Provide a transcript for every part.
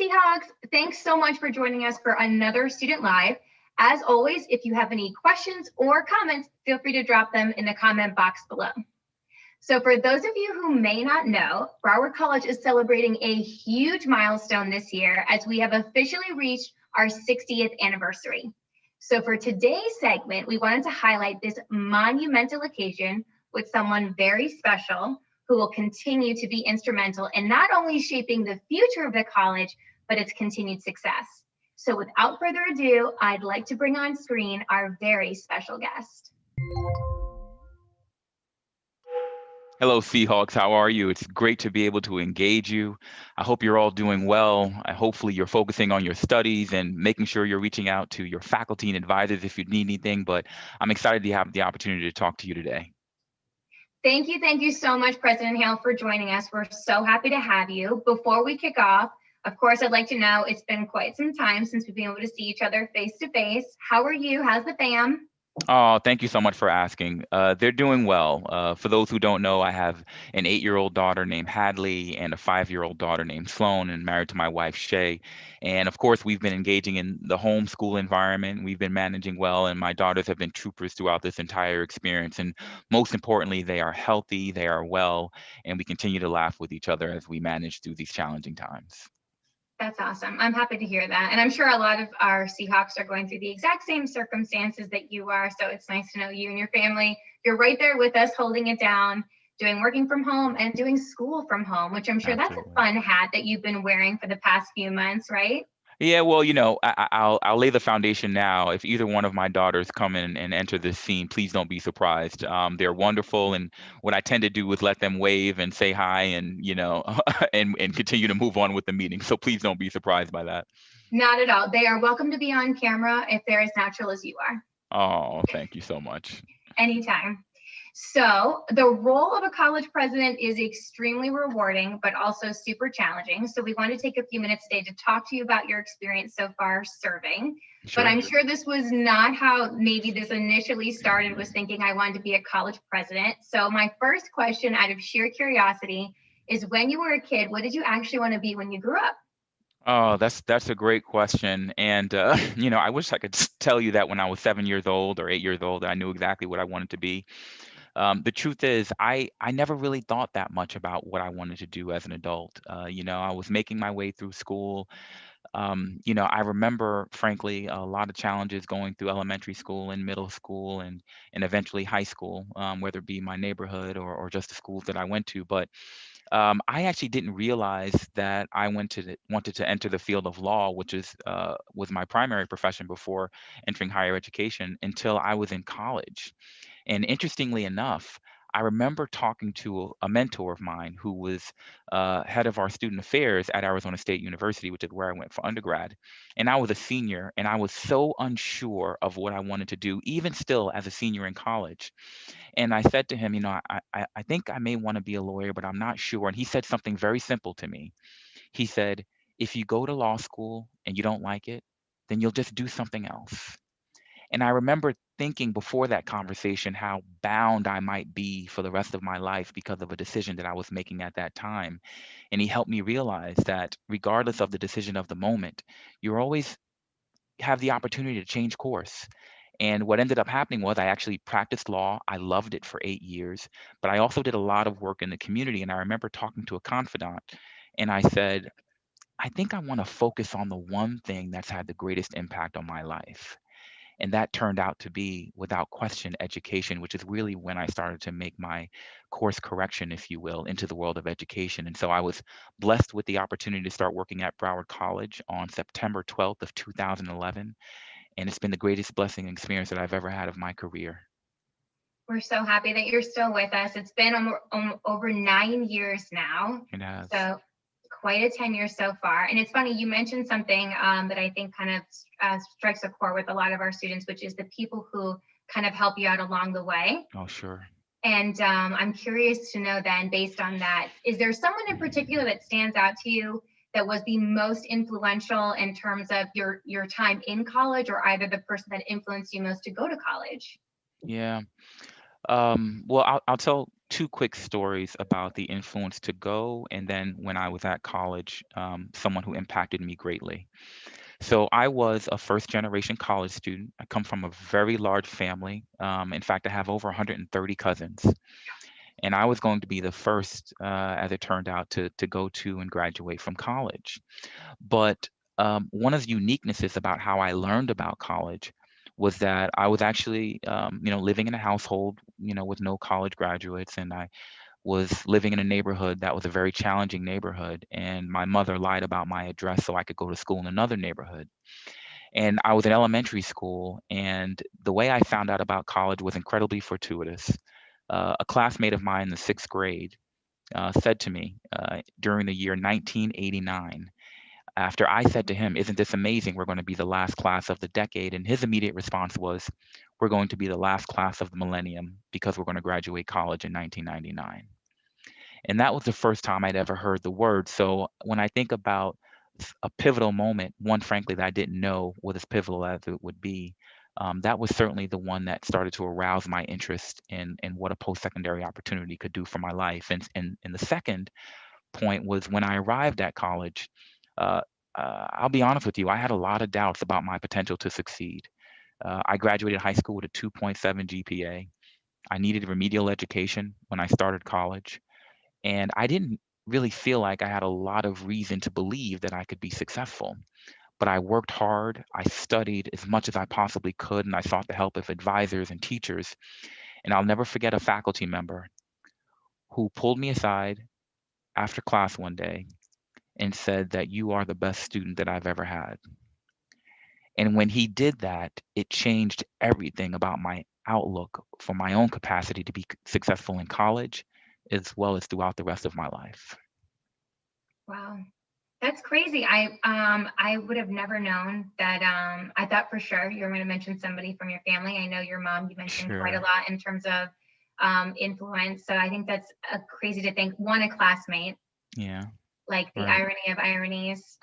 Seahawks, thanks so much for joining us for another Student Live. As always, if you have any questions or comments, feel free to drop them in the comment box below. So for those of you who may not know, Broward College is celebrating a huge milestone this year as we have officially reached our 60th anniversary. So for today's segment, we wanted to highlight this monumental occasion with someone very special who will continue to be instrumental in not only shaping the future of the college, but its continued success. So without further ado, I'd like to bring on screen our very special guest. Hello, Seahawks. How are you? It's great to be able to engage you. I hope you're all doing well. Hopefully you're focusing on your studies and making sure you're reaching out to your faculty and advisors if you need anything, but I'm excited to have the opportunity to talk to you today. Thank you so much, President Haile, for joining us. We're so happy to have you. Before we kick off, of course, I'd like to know, it's been quite some time since we've been able to see each other face to face. How are you? How's the fam? Oh, thank you so much for asking. They're doing well. For those who don't know, I have an 8-year-old daughter named Haile and a 5-year-old daughter named Sloan, and married to my wife, Shay. And of course, we've been engaging in the homeschool environment. We've been managing well, and my daughters have been troopers throughout this entire experience. And most importantly, they are healthy, they are well, and we continue to laugh with each other as we manage through these challenging times. That's awesome. I'm happy to hear that. And I'm sure a lot of our Seahawks are going through the exact same circumstances that you are. So it's nice to know you and your family, you're right there with us, holding it down, working from home and doing school from home, which I'm sure Absolutely. that's a fun hat that you've been wearing for the past few months, right? Yeah, well, I'll lay the foundation now. If either one of my daughters come in and enter this scene, please don't be surprised. They're wonderful, and what I tend to do is let them wave and say hi, and and continue to move on with the meeting. So please don't be surprised by that. Not at all. They are welcome to be on camera if they're as natural as you are. Oh, thank you so much. Anytime. So the role of a college president is extremely rewarding, but also super challenging. So we want to take a few minutes today to talk to you about your experience so far serving. Sure. But I'm sure this was not how maybe this initially started, was thinking I wanted to be a college president. So my first question, out of sheer curiosity, is when you were a kid, what did you actually want to be when you grew up? Oh, that's a great question. And I wish I could tell you that when I was 7 years old or 8 years old, I knew exactly what I wanted to be. The truth is, I never really thought that much about what I wanted to do as an adult. I was making my way through school. I remember, frankly, a lot of challenges going through elementary school and middle school and eventually high school, whether it be my neighborhood or just the schools that I went to. But I actually didn't realize that I wanted to enter the field of law, which was my primary profession before entering higher education, until I was in college. And interestingly enough, I remember talking to a mentor of mine who was head of our student affairs at Arizona State University, which is where I went for undergrad. And I was a senior, and I was so unsure of what I wanted to do, even still as a senior in college. And I said to him, I think I may want to be a lawyer, but I'm not sure. And he said something very simple to me. He said, if you go to law school and you don't like it, then you'll just do something else. And I remember thinking before that conversation how bound I might be for the rest of my life because of a decision that I was making at that time. And he helped me realize that regardless of the decision of the moment, you always have the opportunity to change course. And what ended up happening was I actually practiced law. I loved it for 8 years, but I also did a lot of work in the community. And I remember talking to a confidant, and I said, I think I want to focus on the one thing that's had the greatest impact on my life. And that turned out to be, without question, education, which is really when I started to make my course correction, if you will, into the world of education. And so I was blessed with the opportunity to start working at Broward College on September 12th of 2011. And it's been the greatest blessing and experience that I've ever had of my career. We're so happy that you're still with us. It's been over 9 years now. It has. So quite a tenure so far. And it's funny, you mentioned something that I think kind of strikes a chord with a lot of our students, which is the people who kind of help you out along the way. Oh, sure. And I'm curious to know then, based on that, is there someone in particular that stands out to you that was the most influential in terms of your time in college, or either the person that influenced you most to go to college? Yeah. Well, I'll tell two quick stories about the influence to go, and then when I was at college, someone who impacted me greatly. So I was a first generation college student. I come from a very large family. In fact, I have over 130 cousins. And I was going to be the first, as it turned out, to go to and graduate from college. But one of the uniquenesses about how I learned about college was that I was actually, living in a household, with no college graduates, and I was living in a neighborhood that was a very challenging neighborhood. And my mother lied about my address so I could go to school in another neighborhood. And I was in elementary school, and the way I found out about college was incredibly fortuitous. A classmate of mine in the sixth grade said to me during the year 1989, after I said to him, "Isn't this amazing? We're going to be the last class of the decade." And his immediate response was, "We're going to be the last class of the millennium because we're going to graduate college in 1999." And that was the first time I'd ever heard the word. So when I think about a pivotal moment, one, frankly, that I didn't know was as pivotal as it would be, that was certainly the one that started to arouse my interest in what a post-secondary opportunity could do for my life. And the second point was when I arrived at college, uh, I'll be honest with you, I had a lot of doubts about my potential to succeed. I graduated high school with a 2.7 GPA. I needed remedial education when I started college. And I didn't really feel like I had a lot of reason to believe that I could be successful. But I worked hard, I studied as much as I possibly could, and I sought the help of advisors and teachers. And I'll never forget a faculty member who pulled me aside after class one day and said that you are the best student that I've ever had. And when he did that, it changed everything about my outlook for my own capacity to be successful in college as well as throughout the rest of my life. Wow. That's crazy. I would have never known that. I thought for sure you were going to mention somebody from your family. I know your mom, you mentioned quite a Sure. lot in terms of influence. So I think that's crazy to think, one, a classmate, Yeah. like the Right. irony of ironies.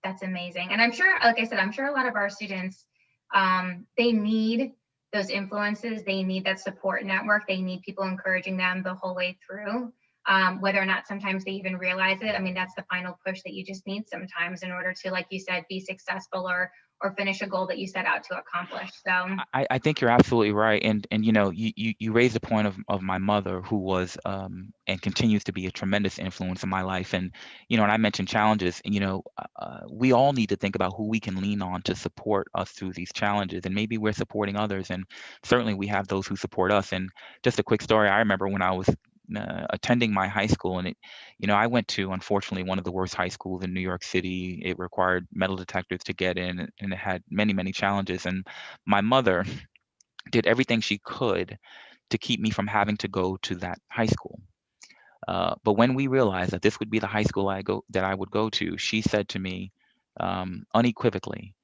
That's amazing. And I'm sure, like I said, I'm sure a lot of our students, they need those influences. They need that support network. They need people encouraging them the whole way through. Whether or not sometimes they even realize it. I mean, that's the final push that you just need sometimes in order to, like you said, be successful or finish a goal that you set out to accomplish. So I think you're absolutely right. And you raised the point of my mother, who was and continues to be a tremendous influence in my life. And I mentioned challenges, and we all need to think about who we can lean on to support us through these challenges. And maybe we're supporting others, and certainly we have those who support us. And just a quick story, I remember when I was attending my high school, and I went to, unfortunately, one of the worst high schools in New York City. It required metal detectors to get in, and it had many, many challenges. And my mother did everything she could to keep me from having to go to that high school. But when we realized that this would be the high school that I would go to, she said to me unequivocally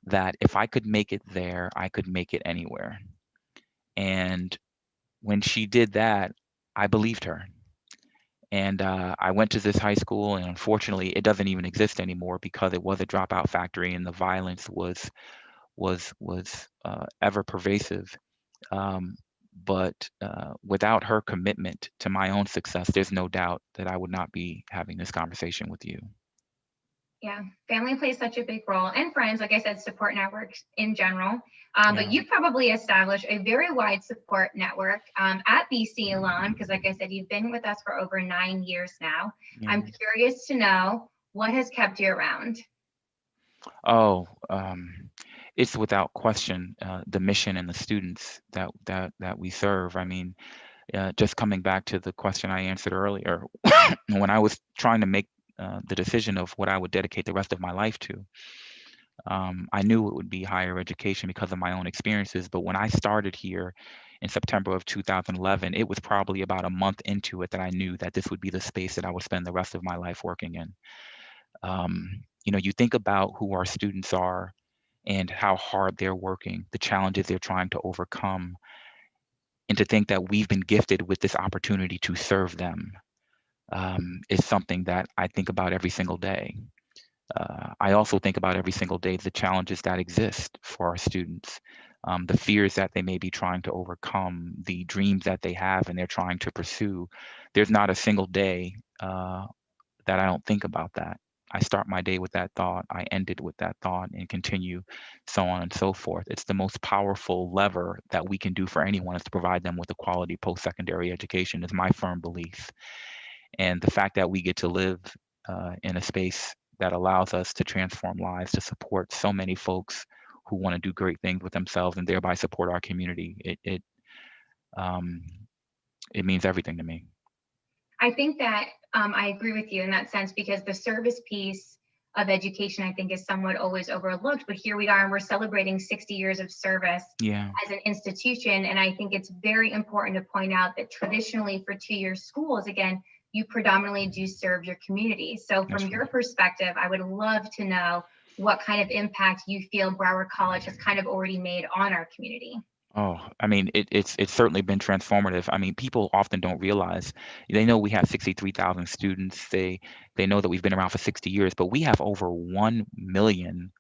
that if I could make it there, I could make it anywhere. And when she did that, I believed her. And I went to this high school, and unfortunately, it doesn't even exist anymore because it was a dropout factory, and the violence was ever pervasive. Um, but without her commitment to my own success, there's no doubt that I would not be having this conversation with you. yeah, family plays such a big role, and friends, like I said, support networks in general. But Yeah. you've probably established a very wide support network at BC alone, because, like I said, you've been with us for over 9 years now. Yeah. I'm curious to know what has kept you around. Oh, it's without question the mission and the students that we serve. I mean, just coming back to the question I answered earlier, when I was trying to make the decision of what I would dedicate the rest of my life to, I knew it would be higher education because of my own experiences. But when I started here in September of 2011, it was probably about a month into it that I knew that this would be the space that I would spend the rest of my life working in. You think about who our students are and how hard they're working, the challenges they're trying to overcome, and to think that we've been gifted with this opportunity to serve them is something that I think about every single day. I also think about every single day the challenges that exist for our students. the fears that they may be trying to overcome, the dreams that they have and they're trying to pursue. There's not a single day that I don't think about that. I start my day with that thought, I end it with that thought, and continue so on and so forth. It's the most powerful lever that we can do for anyone is to provide them with a quality post-secondary education, is my firm belief. And the fact that we get to live in a space that allows us to transform lives, to support so many folks who want to do great things with themselves and thereby support our community, um, it means everything to me. I think that I agree with you in that sense, because the service piece of education, I think, is somewhat always overlooked. But here we are, and we're celebrating 60 years of service Yeah, as an institution. And I think it's very important to point out that traditionally for two-year schools, again, you predominantly do serve your community. So from that's your right. perspective, I would love to know what kind of impact you feel Broward College has kind of already made on our community. Oh, I mean, it's certainly been transformative. I mean, people often don't realize, they know we have 63,000 students. They know that we've been around for 60 years, but we have over 1 million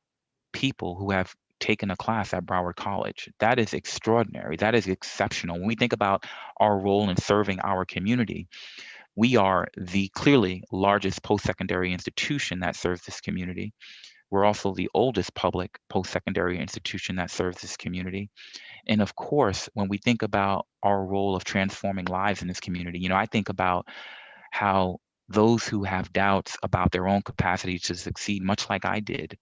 people who have taken a class at Broward College. That is extraordinary. That is exceptional. When we think about our role in serving our community, we are the clearly largest post-secondary institution that serves this community. We're also the oldest public post-secondary institution that serves this community. And of course, when we think about our role of transforming lives in this community, I think about how those who have doubts about their own capacity to succeed, much like I did,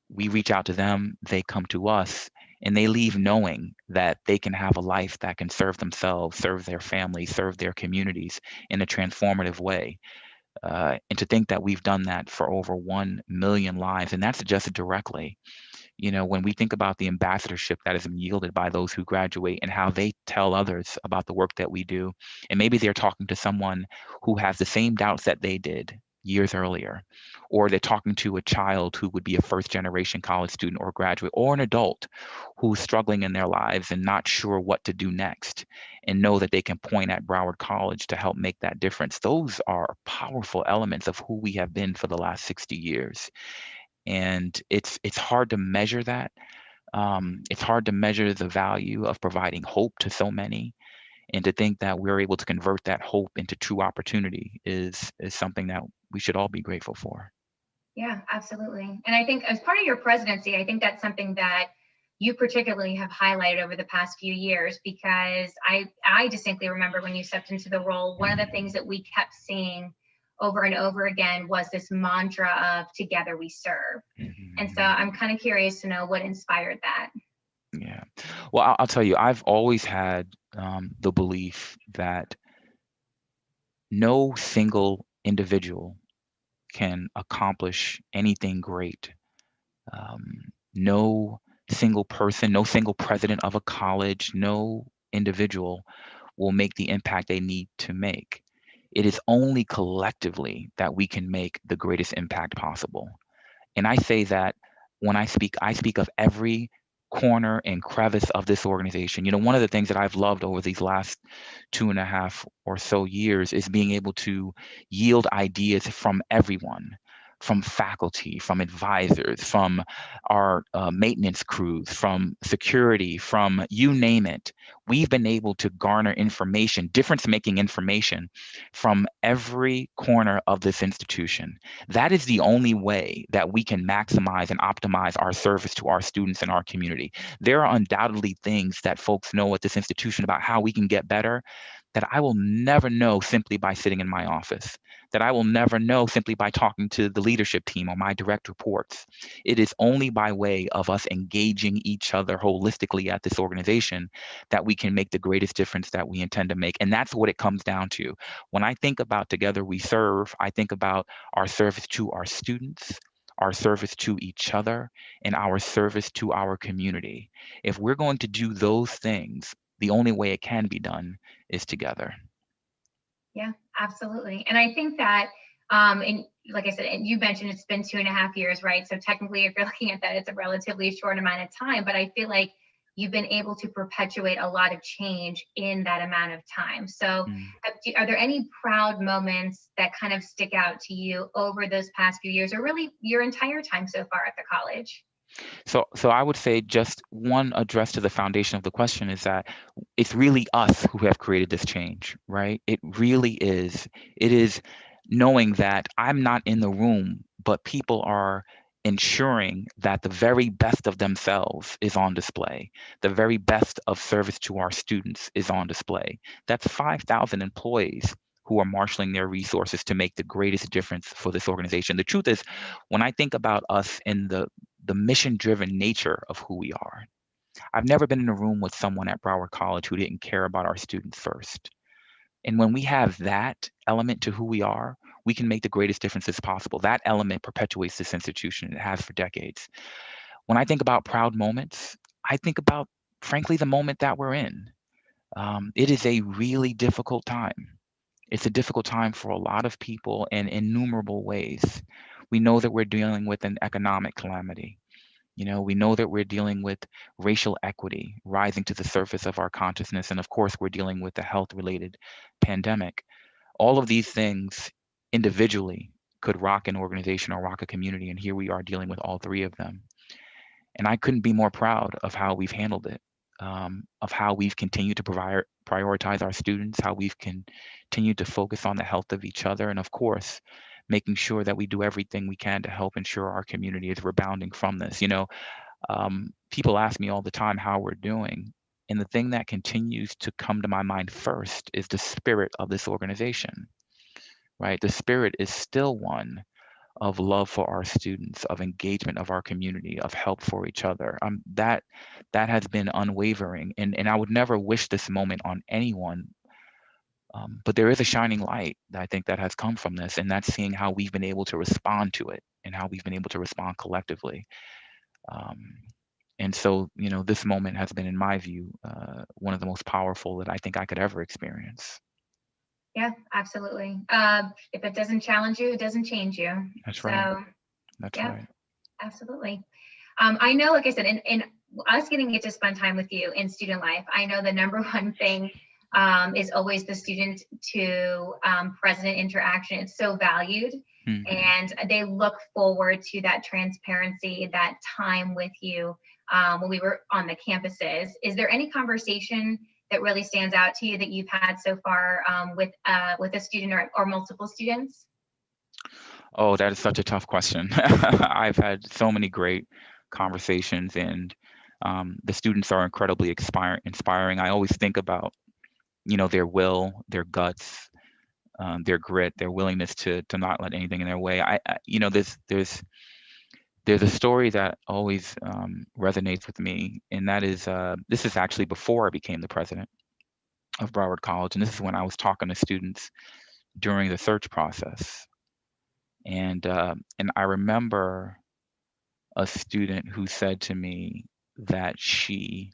we reach out to them, they come to us, and they leave knowing that they can have a life that can serve themselves, serve their family, serve their communities in a transformative way. And to think that we've done that for over 1 million lives, and that's adjusted directly. When we think about the ambassadorship that is yielded by those who graduate and how they tell others about the work that we do, and maybe they're talking to someone who has the same doubts that they did years earlier, or they're talking to a child who would be a first generation college student or graduate, or an adult who's struggling in their lives and not sure what to do next, and know that they can point at Broward College to help make that difference. Those are powerful elements of who we have been for the last 60 years. And it's hard to measure that. It's hard to measure the value of providing hope to so many, and to think that we're able to convert that hope into true opportunity is something that we should all be grateful for. Yeah, absolutely. And I think as part of your presidency, I think that's something that you particularly have highlighted over the past few years, because I distinctly remember when you stepped into the role, one of the things that we kept seeing over and over again was this mantra of together we serve. And so Mhm. I'm kind of curious to know what inspired that. Yeah. Well, I'll tell you, I've always had the belief that no single individual can accomplish anything great. No single person, no single president of a college, no individual will make the impact they need to make. It is only collectively that we can make the greatest impact possible. And I say that when I speak of every corner and crevice of this organization. One of the things that I've loved over these last 2.5 or so years is being able to yield ideas from everyone, from faculty, from advisors, from our maintenance crews, from security, from you name it. We've been able to garner information, difference making information from every corner of this institution. That is the only way that we can maximize and optimize our service to our students and our community. There are undoubtedly things that folks know at this institution about how we can get better that I will never know simply by sitting in my office, that I will never know simply by talking to the leadership team or my direct reports. It is only by way of us engaging each other holistically at this organization that we can make the greatest difference that we intend to make. And that's what it comes down to. When I think about Together We Serve, I think about our service to our students, our service to each other, and our service to our community. If we're going to do those things, the only way it can be done is together. Yeah, absolutely. And I think that, and like I said, and you mentioned it's been 2.5 years, right? So technically, if you're looking at that, it's a relatively short amount of time. But I feel like you've been able to perpetuate a lot of change in that amount of time. So, Mm. are there any proud moments that kind of stick out to you over those past few years, or really your entire time so far at the college? So I would say just one address to the foundation of the question is that it's really us who have created this change, right? It really is. It is knowing that I'm not in the room, but people are ensuring that the very best of themselves is on display. The very best of service to our students is on display. That's 5,000 employees who are marshaling their resources to make the greatest difference for this organization. The truth is, when I think about us in the mission driven nature of who we are. I've never been in a room with someone at Broward College who didn't care about our students first. And when we have that element to who we are, we can make the greatest differences possible. That element perpetuates this institution. It has for decades. When I think about proud moments, I think about, frankly, the moment that we're in. It is a really difficult time. It's a difficult time for a lot of people in innumerable ways. We know that we're dealing with an economic calamity. We know that we're dealing with racial equity rising to the surface of our consciousness. And of course, we're dealing with the health related pandemic. All of these things individually could rock an organization or rock a community. And here we are dealing with all three of them. And I couldn't be more proud of how we've handled it, of how we've continued to prioritize our students, how we've continued to focus on the health of each other, and of course, making sure that we do everything we can to help ensure our community is rebounding from this. People ask me all the time how we're doing. And the thing that continues to come to my mind first is the spirit of this organization, right? The spirit is still one of love for our students, of engagement of our community, of help for each other. That has been unwavering, and I would never wish this moment on anyone. But there is a shining light that I think that has come from this, and that's seeing how we've been able to respond to it and how we've been able to respond collectively. Um, and so, this moment has been, in my view, one of the most powerful that I think I could ever experience. Yeah, absolutely. If it doesn't challenge you, it doesn't change you. That's So, right. That's yeah, right. absolutely. I know, like I said, in us getting to spend time with you in student life, I know the number one thing is always the student to president interaction. It's so valued. Mhm. And they look forward to that transparency, that time with you when we were on the campuses. Is there any conversation that really stands out to you that you've had so far with a student or multiple students? Oh, that is such a tough question. I've had so many great conversations, and the students are incredibly inspiring. I always think about, their will, their guts, their grit, their willingness to not let anything in their way. There's a story that always resonates with me, and that is this is actually before I became the president of Broward College, and this is when I was talking to students during the search process, and I remember a student who said to me that she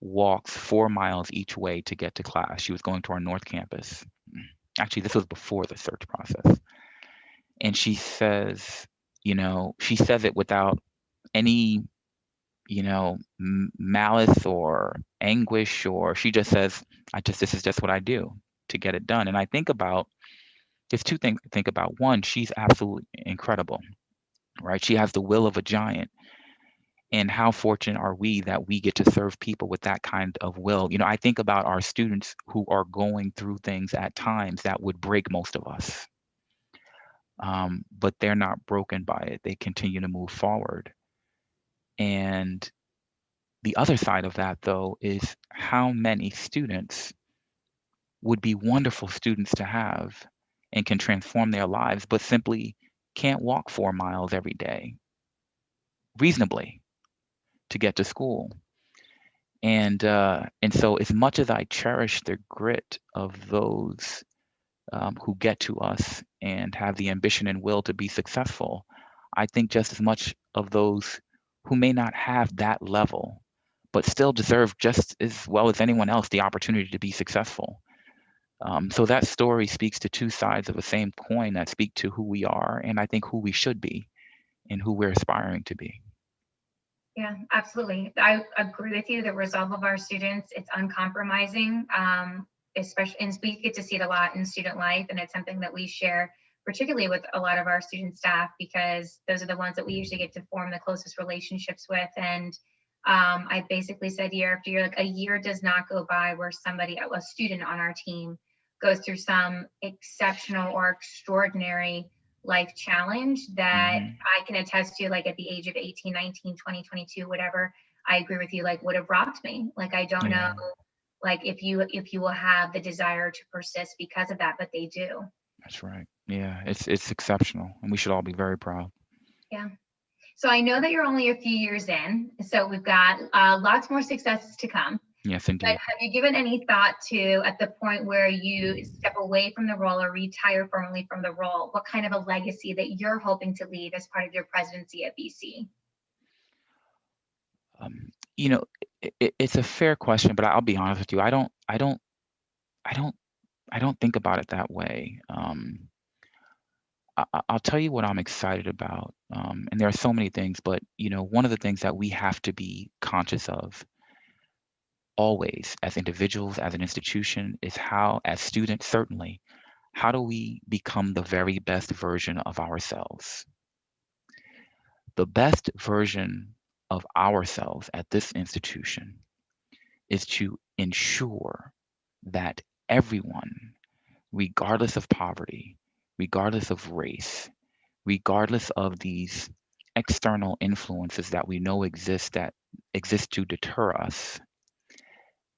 walks 4 miles each way to get to class. She was going to our North Campus. Actually, this was before the search process. And she says it without any, malice or anguish, or she just says, this is just what I do to get it done. And I think about, there's two things to think about. One, she's absolutely incredible, right? She has the will of a giant. And how fortunate are we that we get to serve people with that kind of will? I think about our students who are going through things at times that would break most of us, but they're not broken by it. They continue to move forward. And the other side of that, though, is how many students would be wonderful students to have and can transform their lives, but simply can't walk 4 miles every day reasonably to get to school. And so, as much as I cherish the grit of those who get to us and have the ambition and will to be successful, I think just as much of those who may not have that level, but still deserve just as well as anyone else the opportunity to be successful. So that story speaks to two sides of the same coin that speak to who we are, and I think who we should be and who we're aspiring to be. Yeah, absolutely. I agree with you. The resolve of our students, it's uncompromising, especially, and we get to see it a lot in student life, and it's something that we share particularly with a lot of our student staff, because those are the ones that we usually get to form the closest relationships with. And I basically said year after year, like a year does not go by where a student on our team goes through some exceptional or extraordinary life challenge that I can attest to, like at the age of 18, 19, 20, 22, whatever. I agree with you, like would have rocked me. Like, I don't know, like if you will have the desire to persist because of that, but they do. That's right. Yeah, it's exceptional, and we should all be very proud. Yeah. So I know that you're only a few years in, so we've got lots more successes to come. Yes, indeed. But have you given any thought to, at the point where you step away from the role or retire formally from the role, what kind of a legacy that you're hoping to leave as part of your presidency at BC? You know, it's a fair question, but I'll be honest with you. I don't think about it that way. I'll tell you what I'm excited about, and there are so many things, but one of the things that we have to be conscious of always, as individuals, as an institution, is how, as students, certainly, how do we become the very best version of ourselves? The best version of ourselves at this institution is to ensure that everyone, regardless of poverty, regardless of race, regardless of these external influences that we know exist to deter us,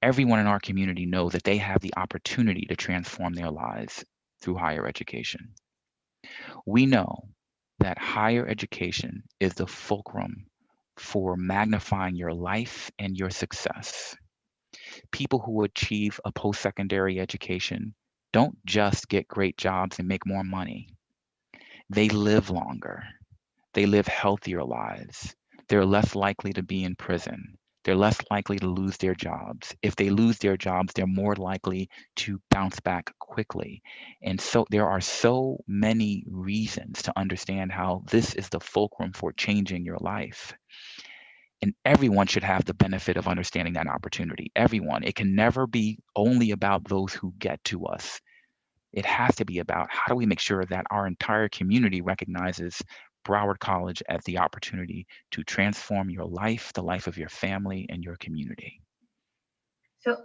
everyone in our community knows that they have the opportunity to transform their lives through higher education. We know that higher education is the fulcrum for magnifying your life and your success. People who achieve a post-secondary education don't just get great jobs and make more money. They live longer. They live healthier lives. They're less likely to be in prison. They're less likely to lose their jobs. If they lose their jobs, they're more likely to bounce back quickly. And so there are so many reasons to understand how this is the fulcrum for changing your life. And everyone should have the benefit of understanding that opportunity. Everyone. It can never be only about those who get to us. It has to be about how do we make sure that our entire community recognizes Broward College as the opportunity to transform your life, the life of your family, and your community. So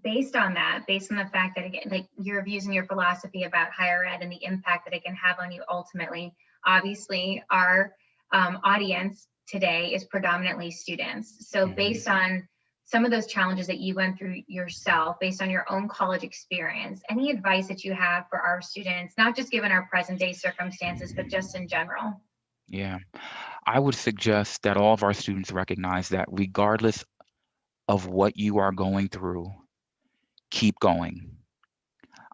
based on the fact that, again, like your views and your philosophy about higher ed and the impact that it can have on you ultimately, obviously our audience today is predominantly students. So based on some of those challenges that you went through yourself, based on your own college experience, any advice that you have for our students, not just given our present day circumstances, but just in general? Yeah, I would suggest that all of our students recognize that regardless of what you are going through, keep going.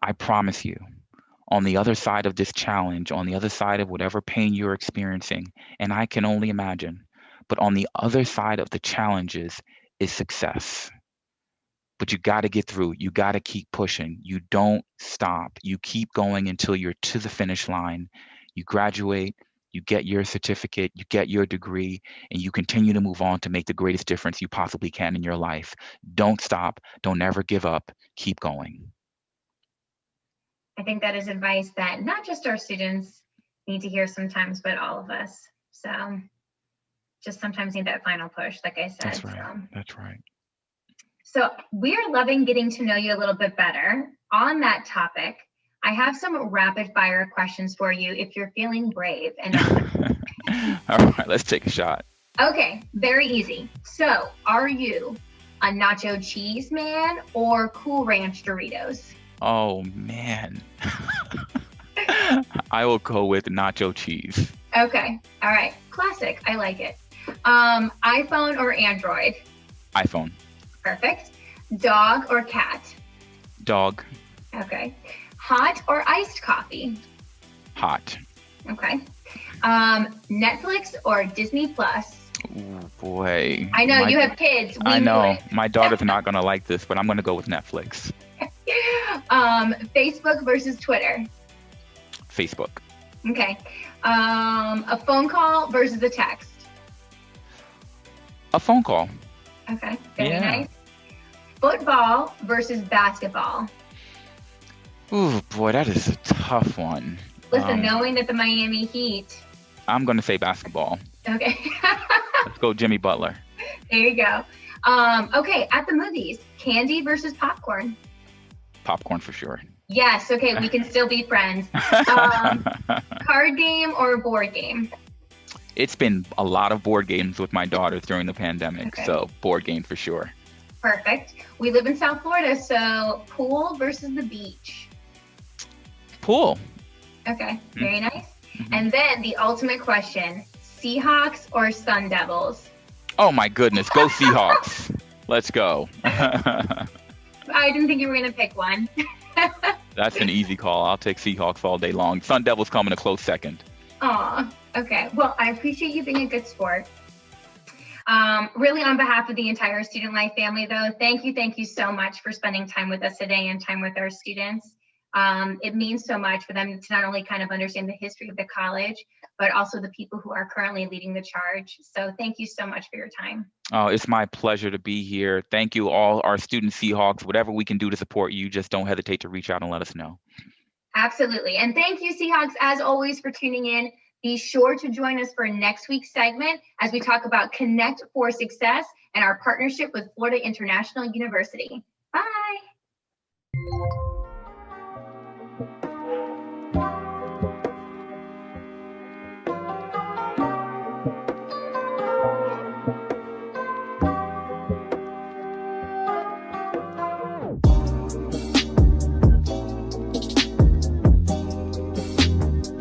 I promise you, on the other side of this challenge, on the other side of whatever pain you're experiencing, and I can only imagine, but on the other side of the challenges is success. But you got to get through. You got to keep pushing. You don't stop. You keep going until you're to the finish line. You graduate, you get your certificate, you get your degree, and you continue to move on to make the greatest difference you possibly can in your life. Don't stop. Don't ever give up. Keep going. I think that is advice that not just our students need to hear sometimes, but all of us. So just sometimes need that final push, like I said. That's right. That's right. So we're loving getting to know you a little bit better. On that topic, I have some rapid fire questions for you if you're feeling brave. And all right, let's take a shot. Okay, very easy. So are you a nacho cheese man or Cool Ranch Doritos? Oh, man. I will go with nacho cheese. Okay. All right. Classic. I like it. iPhone or Android? iPhone. Perfect. Dog or cat? Dog. Okay. Hot or iced coffee? Hot. Okay. Netflix or Disney Plus? Ooh, boy. I know you have kids. I know. My daughter's not going to like this, but I'm going to go with Netflix. Facebook versus Twitter? Facebook. Okay. A phone call versus a text? A phone call. Okay. Very nice. Football versus basketball? Ooh, boy, that is a tough one. Listen, knowing that the Miami Heat. I'm going to say basketball. Okay. Let's go Jimmy Butler. There you go. Okay, at the movies, candy versus popcorn. Popcorn for sure. Yes, okay, we can still be friends. Card game or board game? It's been a lot of board games with my daughters during the pandemic, so board game for sure. Perfect. We live in South Florida, so pool versus the beach. Pool. Okay, very nice. And then the ultimate question, Seahawks or Sun Devils? Oh my goodness, go Seahawks. Let's go. I didn't think you were going to pick one. That's an easy call. I'll take Seahawks all day long. Sun Devils come in a close second. Aw, okay. Well, I appreciate you being a good sport. Really, on behalf of the entire Student Life family, though, thank you so much for spending time with us today and time with our students. It means so much for them to not only kind of understand the history of the college, but also the people who are currently leading the charge. So thank you so much for your time. Oh, it's my pleasure to be here. Thank you all, our student Seahawks. Whatever we can do to support you, just don't hesitate to reach out and let us know. Absolutely. And thank you, Seahawks, as always, for tuning in. Be sure to join us for next week's segment as we talk about Connect for Success and our partnership with Florida International University. Bye.